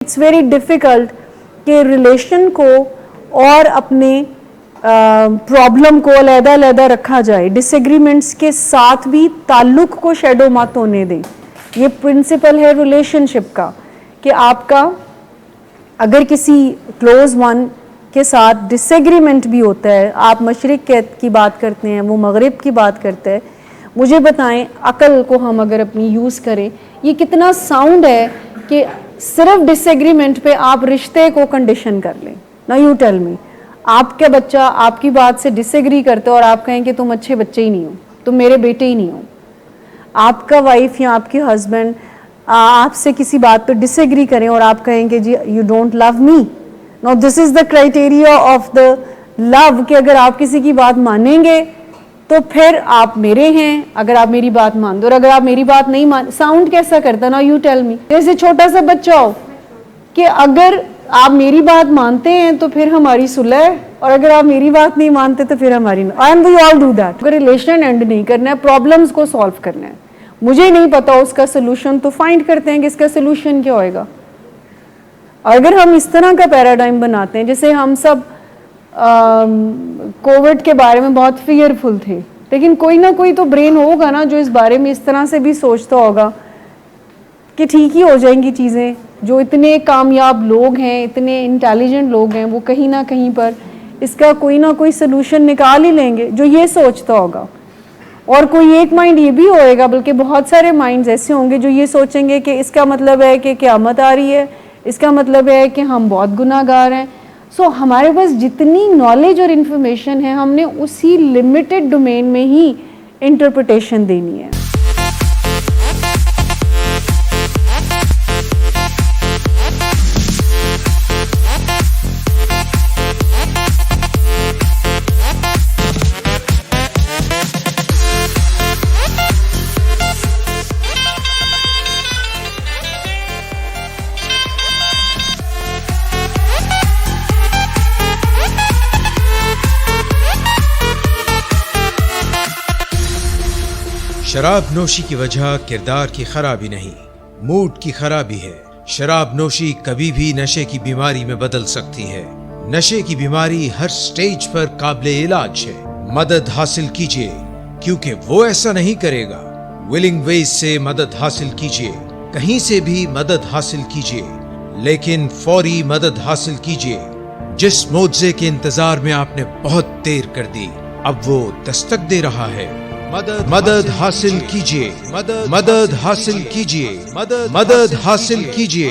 It's very difficult کہ relation کو اور اپنے پرابلم کو علیحدہ علیحدہ رکھا جائے. ڈس ایگریمنٹس کے ساتھ بھی تعلق کو شیڈو مت ہونے دیں. یہ پرنسپل ہے ریلیشن شپ کا کہ آپ کا اگر کسی کلوز ون کے ساتھ ڈس ایگریمنٹ بھی ہوتا ہے, آپ مشرق کی بات کرتے ہیں, وہ مغرب کی بات کرتا ہے, مجھے بتائیں عقل کو ہم اگر اپنی یوز کریں یہ کتنا ساؤنڈ ہے کہ صرف ڈس ایگریمنٹ پہ آپ رشتے کو کنڈیشن کر لیں. نا یو ٹیل می, آپ کا بچہ آپ کی بات سے ڈس ایگری کرتے اور آپ کہیں کہ تم اچھے بچے ہی نہیں ہو, تم میرے بیٹے ہی نہیں ہو. آپ کا وائف یا آپ کی ہسبینڈ آپ سے کسی بات پہ ڈس ایگری کریں اور آپ کہیں کہ جی you don't love me. No this is the criteria of the love کہ اگر آپ کسی کی بات مانیں گے تو پھر آپ میرے ہیں, اگر آپ میری بات مان دو, اور اگر آپ میری بات نہیں مان. ساؤنڈ کیسا کرتا نا, یو ٹیل می. جیسے چھوٹا سا بچہ ہو کہ اگر آپ میری بات مانتے ہیں تو پھر ہماری صلح ہے, اور اگر آپ میری بات نہیں مانتے تو پھر ہماری and we all do that. اگر ریلیشن اینڈ نہیں کرنا ہے, پرابلمس کو سالو کرنا ہے, مجھے نہیں پتا اس کا سلوشن, تو فائنڈ کرتے ہیں کہ اس کا سلوشن کیا ہوئے گا. اگر ہم اس طرح کا پیراڈائم بناتے ہیں, جیسے ہم سب کووڈ کے بارے میں بہت فیئرفل تھے, لیکن کوئی نہ کوئی تو برین ہوگا نا جو اس بارے میں اس طرح سے بھی سوچتا ہوگا کہ ٹھیک ہی ہو جائیں گی چیزیں. جو اتنے کامیاب لوگ ہیں, اتنے انٹیلیجنٹ لوگ ہیں, وہ کہیں نہ کہیں پر اس کا کوئی نہ کوئی سلوشن نکال ہی لیں گے, جو یہ سوچتا ہوگا. اور کوئی ایک مائنڈ یہ بھی ہوئے گا, بلکہ بہت سارے مائنڈز ایسے ہوں گے جو یہ سوچیں گے کہ اس کا مطلب ہے کہ قیامت آ رہی ہے, اس کا مطلب ہے کہ ہم بہت گناہ گار ہیں. سو ہمارے پاس جتنی نالج اور انفارمیشن ہے, ہم نے اسی لمیٹڈ ڈومین میں ہی انٹرپریٹیشن دینی ہے. شراب نوشی کی وجہ کردار کی خرابی نہیں, موڈ کی خرابی ہے. شراب نوشی کبھی بھی نشے کی بیماری میں بدل سکتی ہے. نشے کی بیماری ہر سٹیج پر قابل علاج ہے. مدد حاصل کیجئے, کیونکہ وہ ایسا نہیں کرے گا. ولنگ ویز سے مدد حاصل کیجئے, کہیں سے بھی مدد حاصل کیجئے, لیکن فوری مدد حاصل کیجئے. جس معجزے کے انتظار میں آپ نے بہت دیر کر دی, اب وہ دستک دے رہا ہے. مدد حاصل کیجئے, مدد حاصل کیجئے, مدد حاصل کیجئے.